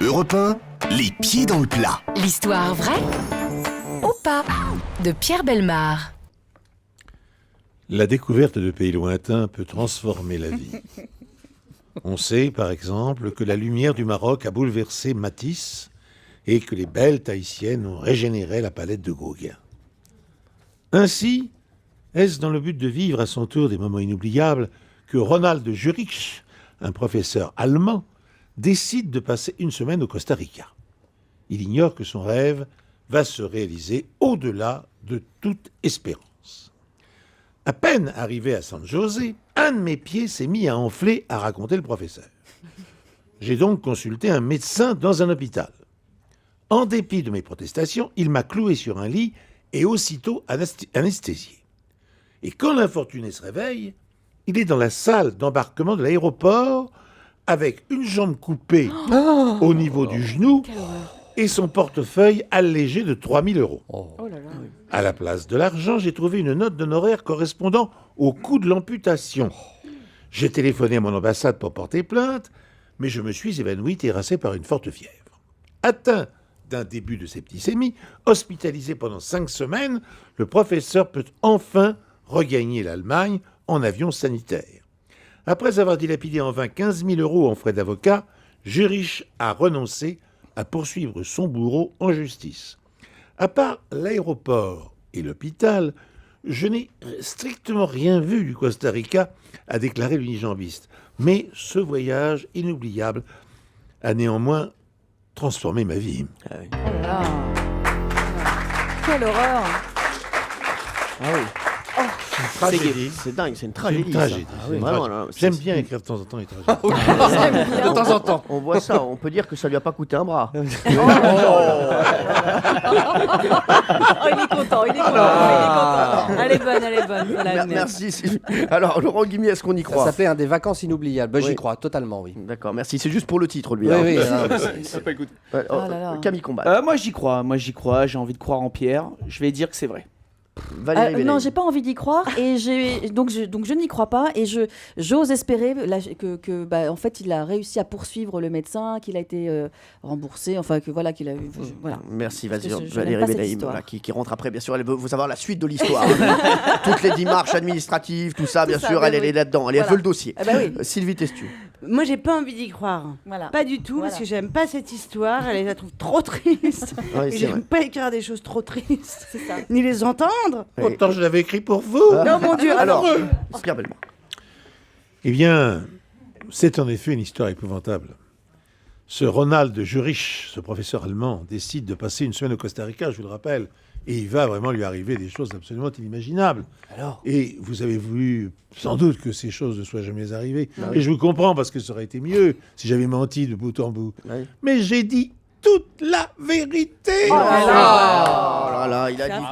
Europe 1, les pieds dans le plat. L'histoire vraie ou pas de Pierre Bellemare. La découverte de pays lointains peut transformer la vie. On sait, par exemple, que la lumière du Maroc a bouleversé Matisse et que les belles tahitiennes ont régénéré la palette de Gauguin. Ainsi, est-ce dans le but de vivre à son tour des moments inoubliables que Ronald Jurich, un professeur allemand, décide de passer une semaine au Costa Rica. Il ignore que son rêve va se réaliser au-delà de toute espérance. À peine arrivé à San José, un de mes pieds s'est mis à enfler, a raconté le professeur. J'ai donc consulté un médecin dans un hôpital. En dépit de mes protestations, il m'a cloué sur un lit et aussitôt anesthésié. Et quand l'infortuné se réveille, il est dans la salle d'embarquement de l'aéroport avec une jambe coupée au niveau du genou et son portefeuille allégé de 3 000 €. Oh là là. À la place de l'argent, j'ai trouvé une note d'honoraires correspondant au coût de l'amputation. J'ai téléphoné à mon ambassade pour porter plainte, mais je me suis évanoui terrassé par une forte fièvre. Atteint d'un début de septicémie, hospitalisé pendant 5 semaines, le professeur peut enfin regagner l'Allemagne en avion sanitaire. Après avoir dilapidé en vain 15 000 € en frais d'avocat, Jurich a renoncé à poursuivre son bourreau en justice. À part l'aéroport et l'hôpital, je n'ai strictement rien vu du Costa Rica, a déclaré l'unijambiste. Mais ce voyage inoubliable a néanmoins transformé ma vie. Ah oui. Oh là là. Quelle horreur. Ah oui. Tragédie. C'est dingue, c'est une C'est tragédie. une tragédie. Ça. Ah C'est oui, une vraiment, tragédie. là, c'est- J'aime bien écrire de temps en temps les tragédies. De temps en temps. On voit ça, on peut dire que ça lui a pas coûté un bras. Oh, il est content, il est content, il est content. Elle est bonne. Voilà, Agnès. Merci Sylvie. Alors, Laurent Guimier, est-ce qu'on y Ça croit? s'appelait un des vacances inoubliables. Ben, Oui. J'y crois totalement, oui. D'accord, merci. C'est juste pour le titre, lui. Oui, hein. oui. Oh là là. Camille Combat. Moi j'y crois, j'ai envie de croire en Pierre, je vais dire que c'est vrai. Valérie Non, Vénéry. j'ai pas envie d'y croire et donc je n'y crois pas et j'ose espérer que en fait il a réussi à poursuivre le médecin, qu'il a été remboursé, enfin que voilà qu'il a eu voilà. Merci Parce que je n'aime Valérie pas cette Vénéry, histoire. voilà, qui rentre après. Bien sûr, elle veut savoir la suite de l'histoire. Toutes les démarches administratives, tout ça, bien ça, sûr, ben elle oui. est là-dedans. Elle Voilà. veut le dossier. Ah bah oui. Sylvie Testu. Moi, j'ai pas envie d'y croire. Voilà. Pas du tout, Voilà. parce que j'aime pas cette histoire. Elle la trouve trop triste. Oui, Et c'est vrai. j'aime pas écrire des choses trop tristes, C'est ça. ni les entendre. Pourtant, je l'avais écrit pour vous. Non, mon Dieu. Alors, Pierre Bellemare. Eh bien, c'est en effet une histoire épouvantable. Ce Ronald Jurich, ce professeur allemand, décide de passer une semaine au Costa Rica, je vous le rappelle, et il va vraiment lui arriver des choses absolument inimaginables. Alors Et vous avez voulu sans doute que ces choses ne soient jamais arrivées. Et je vous comprends, parce que ça aurait été mieux si j'avais menti de bout en bout. Oui. Mais j'ai dit toute la vérité. Oh là là, il a dit.